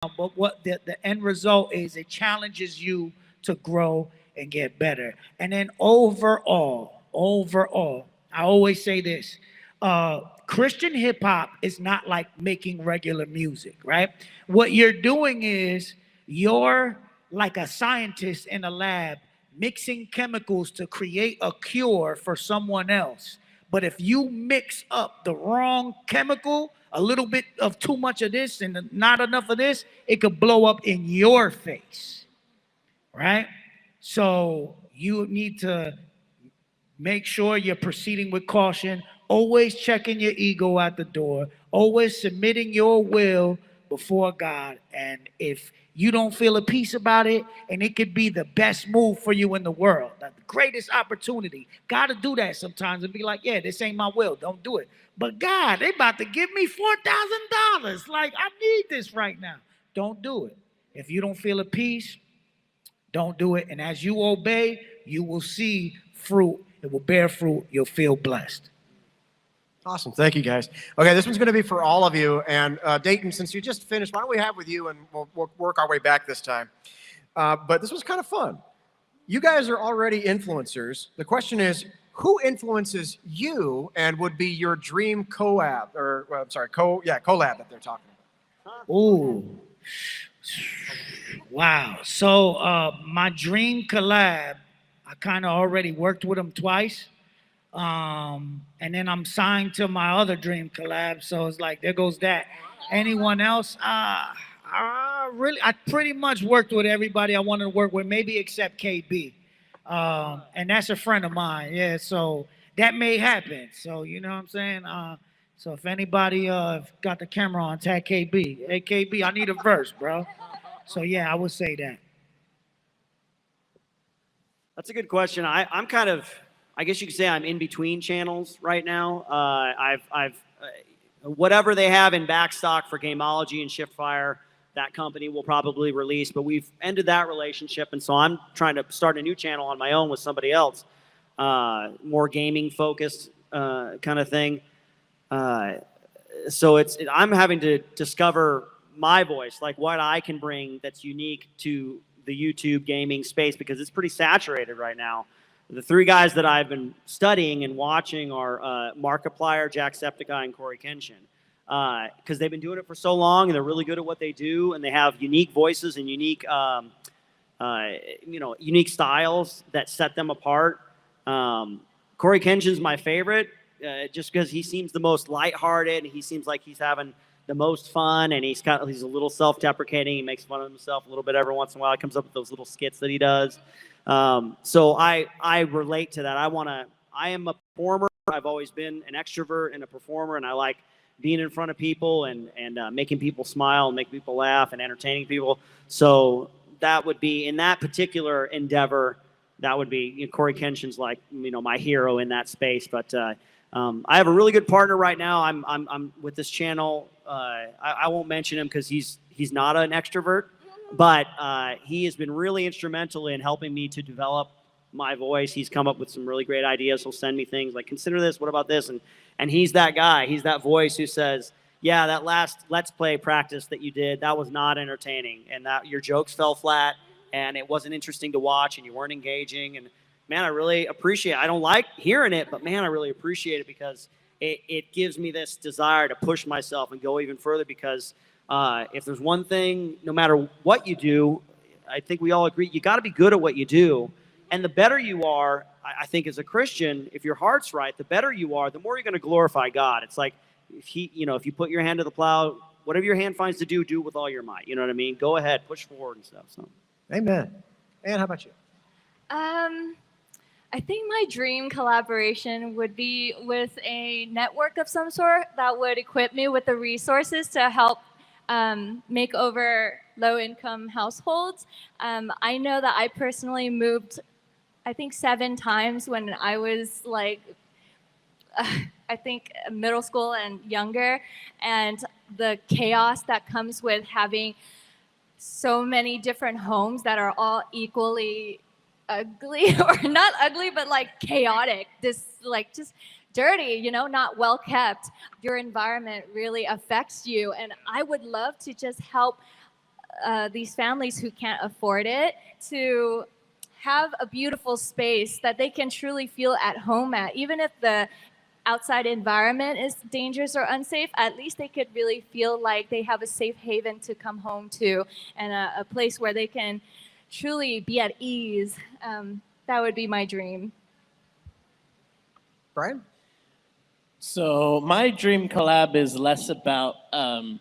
but what the end result is, it challenges you to grow and get better. And then overall, I always say this: Christian hip hop is not like making regular music, right? What you're doing is you're like a scientist in a lab mixing chemicals to create a cure for someone else. But if you mix up the wrong chemical, a little bit of too much of this and not enough of this, it could blow up in your face, right? So you need to make sure you're proceeding with caution, always checking your ego at the door, always submitting your will before God. And if you don't feel a peace about it, and it could be the best move for you in the world, the greatest opportunity. Got to do that sometimes and be like, yeah, this ain't my will. Don't do it. But God, they about to give me $4,000. Like, I need this right now. Don't do it. If you don't feel a peace, don't do it. And as you obey, you will see fruit. It will bear fruit. You'll feel blessed. Awesome. Thank you, guys. Okay, this one's going to be for all of you. And Dayton, since you just finished, why don't we have with you and we'll work our way back this time. But this was kind of fun. You guys are already influencers. The question is, who influences you and would be your dream collab, or well, I'm sorry, collab that they're talking about? Ooh. Wow. So my dream collab, I kind of already worked with him twice. And then I'm signed to my other dream collab. So it's like, there goes that. Anyone else? I pretty much worked with everybody I wanted to work with, maybe except KB. And that's a friend of mine. Yeah, so that may happen. So, you know what I'm saying? So if anybody got the camera on, tag KB. Hey, KB, I need a verse, bro. So yeah, I would say that. That's a good question. I'm kind of, I guess you could say I'm in between channels right now. Whatever they have in backstock for Gameology and Shiftfire, that company will probably release, but we've ended that relationship, and so I'm trying to start a new channel on my own with somebody else, more gaming focused kind of thing. So I'm having to discover my voice, like what I can bring that's unique to the YouTube gaming space, because it's pretty saturated right now. The three guys that I've been studying and watching are Markiplier, Jacksepticeye, and Corey Kenshin, because they've been doing it for so long and they're really good at what they do, and they have unique voices and unique, unique styles that set them apart. Corey Kenshin's my favorite, just because he seems the most lighthearted. He seems like he's having the most fun, and he's a little self-deprecating. He makes fun of himself a little bit every once in a while. He comes up with those little skits that he does. So I relate to that. I am a performer. I've always been an extrovert and a performer, and I like being in front of people and making people smile and making people laugh and entertaining people. So that would be, in that particular endeavor, that would be, Corey Kenshin's like, my hero in that space. But I have a really good partner right now. I'm with this channel. I won't mention him because he's not an extrovert, but he has been really instrumental in helping me to develop my voice. He's come up with some really great ideas. He'll send me things like, consider this, what about this? And he's that guy. He's that voice who says, yeah, that last Let's Play practice that you did, that was not entertaining, and that your jokes fell flat, and it wasn't interesting to watch, and you weren't engaging. And man, I really appreciate it. I don't like hearing it, but man, I really appreciate it, because it gives me this desire to push myself and go even further, because if there's one thing, no matter what you do, I think we all agree, you got to be good at what you do. And the better you are, I think as a Christian, if your heart's right, the better you are, the more you're going to glorify God. It's like, if you put your hand to the plow, whatever your hand finds to do it with all your might. You know what I mean? Go ahead, push forward and stuff. So, amen. Ann, how about you? I think my dream collaboration would be with a network of some sort that would equip me with the resources to help make over low-income households. I know that I personally moved, I think 7 times when I was like, I think middle school and younger, and the chaos that comes with having so many different homes that are all equally ugly, or not ugly, but like chaotic, just dirty, not well kept. Your environment really affects you, and I would love to just help these families who can't afford it to have a beautiful space that they can truly feel at home at. Even if the outside environment is dangerous or unsafe, at least they could really feel like they have a safe haven to come home to, and a place where they can truly be at ease. That would be my dream. Brian? So my dream collab is less about an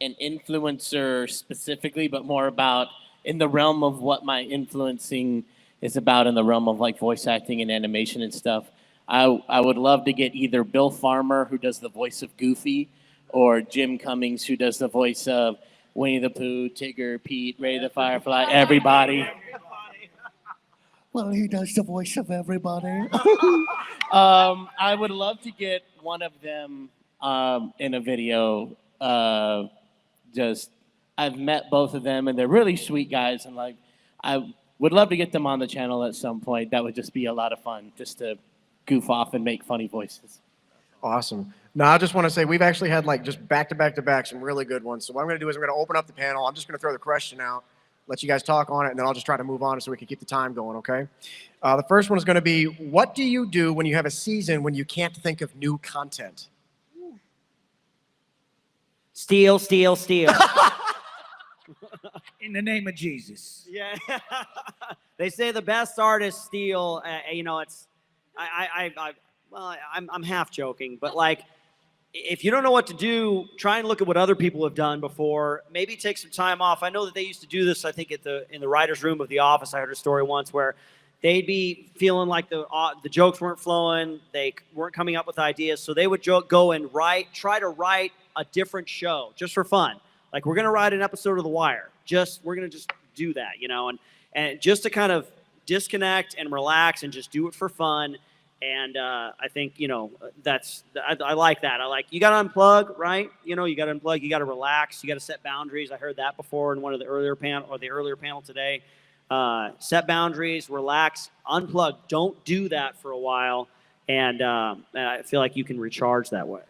influencer specifically, but more about in the realm of what my influencing is about in the realm of like voice acting and animation and stuff. I would love to get either Bill Farmer, who does the voice of Goofy, or Jim Cummings, who does the voice of Winnie the Pooh, Tigger, Pete, Ray the Firefly, everybody. Well, he does the voice of everybody. I would love to get one of them in a video. I've met both of them, and they're really sweet guys, and like I would love to get them on the channel at some point. That would just be a lot of fun, just to goof off and make funny voices. Awesome. Now, I just want to say we've actually had like just back to back to back some really good ones. So what I'm going to do is I'm going to open up the panel. I'm just going to throw the question out, let you guys talk on it, and then I'll just try to move on so we can keep the time going, okay? The first one is going to be, what do you do when you have a season when you can't think of new content? Steal, steal, steal. In the name of Jesus. Yeah. They say the best artists steal. You know, it's I'm half joking, but like, if you don't know what to do, try and look at what other people have done before. Maybe take some time off. I know that they used to do this. I think in the writers' room of The Office, I heard a story once where they'd be feeling like the jokes weren't flowing, they weren't coming up with ideas, so they would go and try to write a different show just for fun. Like, we're gonna write an episode of The Wire. We're gonna just do that, you know, and just to kind of disconnect and relax and just do it for fun. And I think, you know, I like that. You got to unplug, right? You know, you got to unplug, you got to relax, you got to set boundaries. I heard that before in one of the earlier panel today. Set boundaries, relax, unplug. Don't do that for a while. And I feel like you can recharge that way.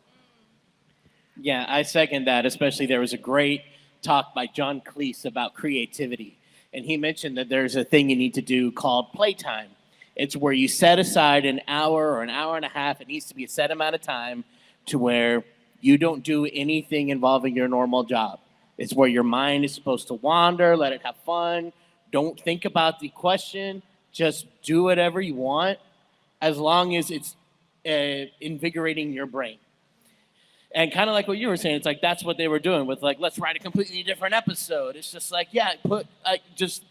Yeah, I second that. Especially there was a great talk by John Cleese about creativity. And he mentioned that there's a thing you need to do called playtime. It's where you set aside an hour or an hour and a half. It needs to be a set amount of time to where you don't do anything involving your normal job. It's where your mind is supposed to wander, let it have fun. Don't think about the question. Just do whatever you want as long as it's invigorating your brain. And kind of like what you were saying, it's like that's what they were doing with like, let's write a completely different episode. It's just like, yeah, just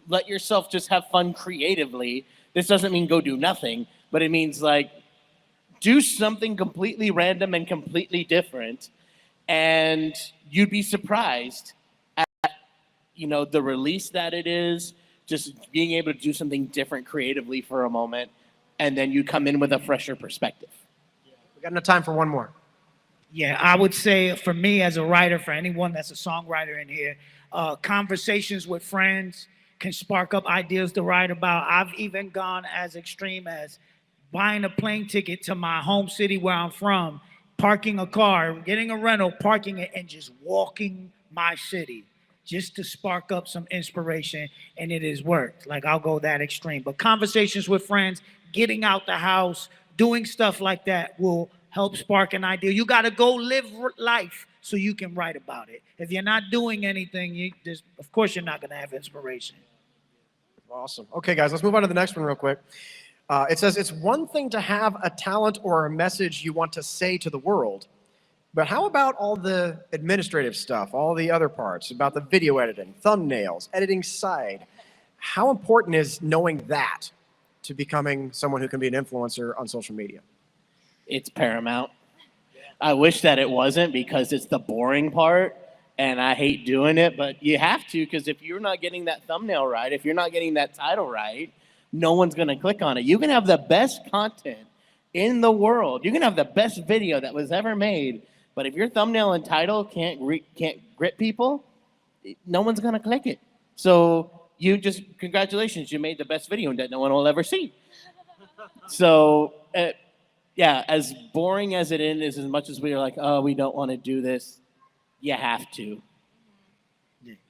let yourself just have fun creatively. This doesn't mean go do nothing, but it means like do something completely random and completely different, and you'd be surprised at, you know, the release that it is, just being able to do something different creatively for a moment, and then you come in with a fresher perspective. We got enough time for one more. Yeah, I would say for me as a writer, for anyone that's a songwriter in here, conversations with friends can spark up ideas to write about. I've even gone as extreme as buying a plane ticket to my home city where I'm from, parking a car, getting a rental, parking it, and just walking my city just to spark up some inspiration, and it has worked. Like, I'll go that extreme. But conversations with friends, getting out the house, doing stuff like that will help spark an idea. You got to go live life so you can write about it. If you're not doing anything, of course you're not going to have inspiration. Awesome. Okay, guys, let's move on to the next one real quick. It says, it's one thing to have a talent or a message you want to say to the world, but how about all the administrative stuff, all the other parts, about the video editing, thumbnails, editing side? How important is knowing that to becoming someone who can be an influencer on social media? It's paramount. I wish that it wasn't, because it's the boring part and I hate doing it, but you have to, because if you're not getting that thumbnail right, if you're not getting that title right, no one's going to click on it. You can have the best content in the world. You can have the best video that was ever made, but if your thumbnail and title can't grip people, no one's going to click it. So congratulations, you made the best video that no one will ever see. So, yeah, as boring as it is, as much as we are like, oh, we don't want to do this, you have to.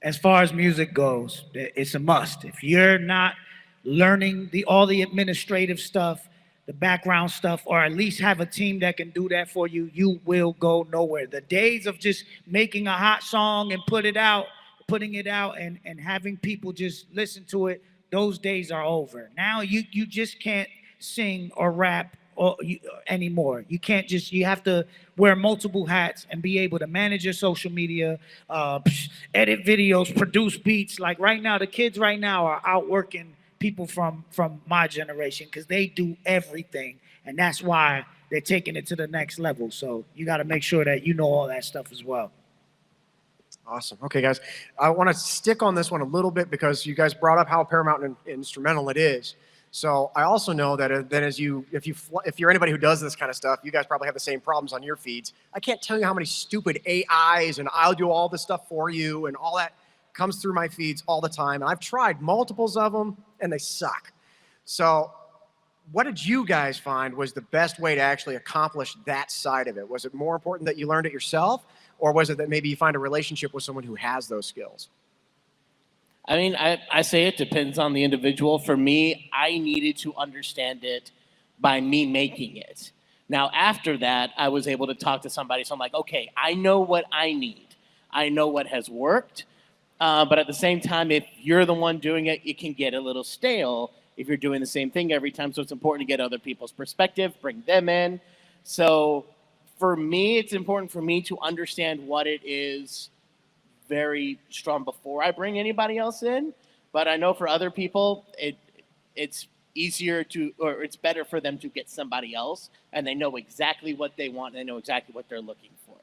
As far as music goes, it's a must. If you're not learning all the administrative stuff, the background stuff, or at least have a team that can do that for you, you will go nowhere. The days of just making a hot song and putting it out and having people just listen to it, those days are over. Now you just can't sing or rap anymore. You can't just, you have to wear multiple hats and be able to manage your social media, edit videos, produce beats. Like right now, the kids right now are outworking people from my generation because they do everything, and that's why they're taking it to the next level. So you got to make sure that you know all that stuff as well. Awesome. Okay, guys, I want to stick on this one a little bit because you guys brought up how paramount and instrumental it is. So I also know that if you're anybody who does this kind of stuff, you guys probably have the same problems on your feeds. I can't tell you how many stupid AIs and I'll do all this stuff for you and all that comes through my feeds all the time. And I've tried multiples of them and they suck. So what did you guys find was the best way to actually accomplish that side of it? Was it more important that you learned it yourself, or was it that maybe you find a relationship with someone who has those skills? I mean, I say it depends on the individual. For me, I needed to understand it by me making it. Now, after that, I was able to talk to somebody. So I'm like, okay, I know what I need. I know what has worked. But at the same time, if you're the one doing it, it can get a little stale if you're doing the same thing every time. So it's important to get other people's perspective, bring them in. So for me, it's important for me to understand what it is very strong before I bring anybody else in. But I know for other people, it's easier to, or it's better for them to get somebody else, and they know exactly what they want, and they know exactly what they're looking for.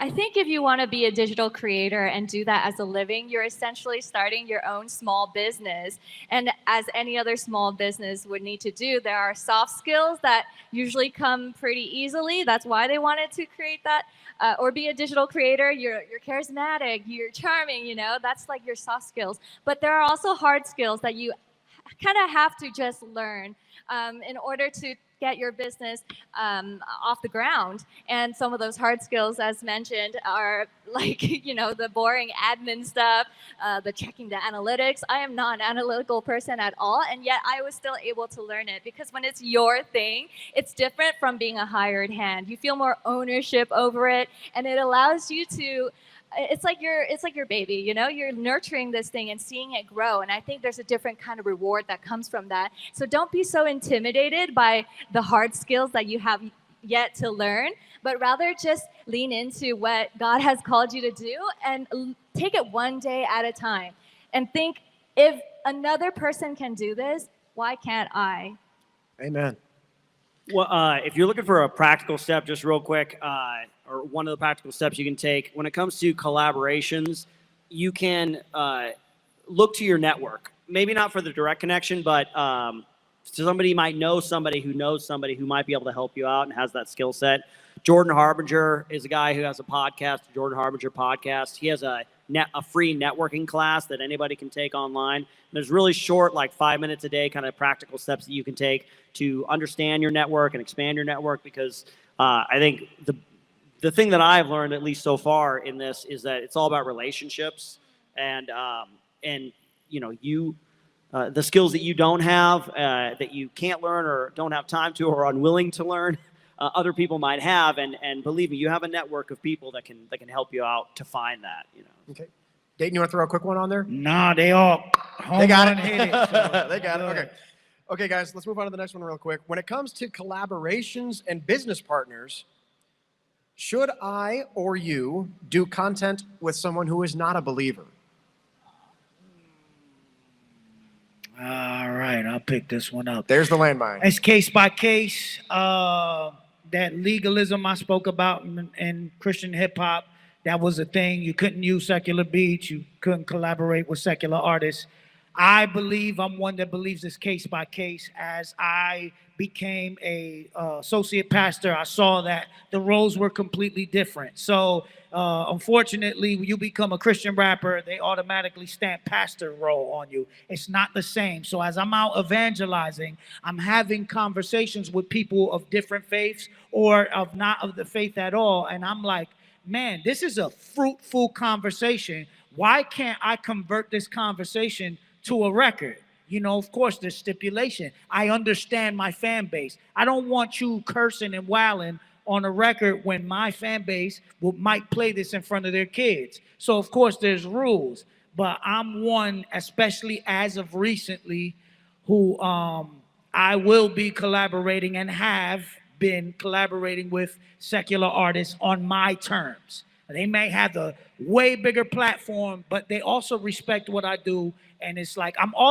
I think if you want to be a digital creator and do that as a living, you're essentially starting your own small business. And as any other small business would need to do, there are soft skills that usually come pretty easily. That's why they wanted to create that. Or be a digital creator. You're charismatic, you're charming, you know, that's like your soft skills. But there are also hard skills that you kind of have to just learn in order to get your business off the ground. And some of those hard skills, as mentioned, are like, you know, the boring admin stuff, the checking the analytics. I am not an analytical person at all, and yet I was still able to learn it because when it's your thing, it's different from being a hired hand. You feel more ownership over it, and it allows you to, it's like your baby, you know, you're nurturing this thing and seeing it grow. And I think there's a different kind of reward that comes from that. So don't be so intimidated by the hard skills that you have yet to learn, but rather just lean into what God has called you to do and take it one day at a time and think, if another person can do this, why can't I? Amen. Well, if you're looking for a practical step, just real quick, or one of the practical steps you can take when it comes to collaborations, you can look to your network. Maybe not for the direct connection, but somebody might know somebody who knows somebody who might be able to help you out and has that skill set. Jordan Harbinger is a guy who has a podcast, Jordan Harbinger Podcast. He has a free networking class that anybody can take online. There's really short, like 5 minutes a day, kind of practical steps that you can take to understand your network and expand your network, because I think the thing that I've learned, at least so far in this, is that it's all about relationships and you know, the skills that you don't have, that you can't learn or don't have time to or unwilling to learn, other people might have, and believe me, you have a network of people that can help you out to find that. You know. Okay, Dayton, you want to throw a quick one on there? Nah, they all They got it. hit it. So They got it. good. Okay. Okay, guys, let's move on to the next one real quick. When it comes to collaborations and business partners, should I or you do content with someone who is not a believer? All right, I'll pick this one up. There's the landmine. It's case by case. That legalism I spoke about in Christian hip hop, that was a thing. You couldn't use secular beats. You couldn't collaborate with secular artists. I believe I'm one that believes it's case by case. As I became a associate pastor, I saw that the roles were completely different. So unfortunately, when you become a Christian rapper, they automatically stamp pastor role on you. It's not the same. So as I'm out evangelizing, I'm having conversations with people of different faiths or of not of the faith at all. And I'm like, man, this is a fruitful conversation. Why can't I convert this conversation to a record? You know, of course, there's stipulation. I understand my fan base. I don't want you cursing and wailing on a record when my fan base might play this in front of their kids. So, of course, there's rules. But I'm one, especially as of recently, who I will be collaborating and have been collaborating with secular artists on my terms. They may have a way bigger platform, but they also respect what I do. And it's like, I'm also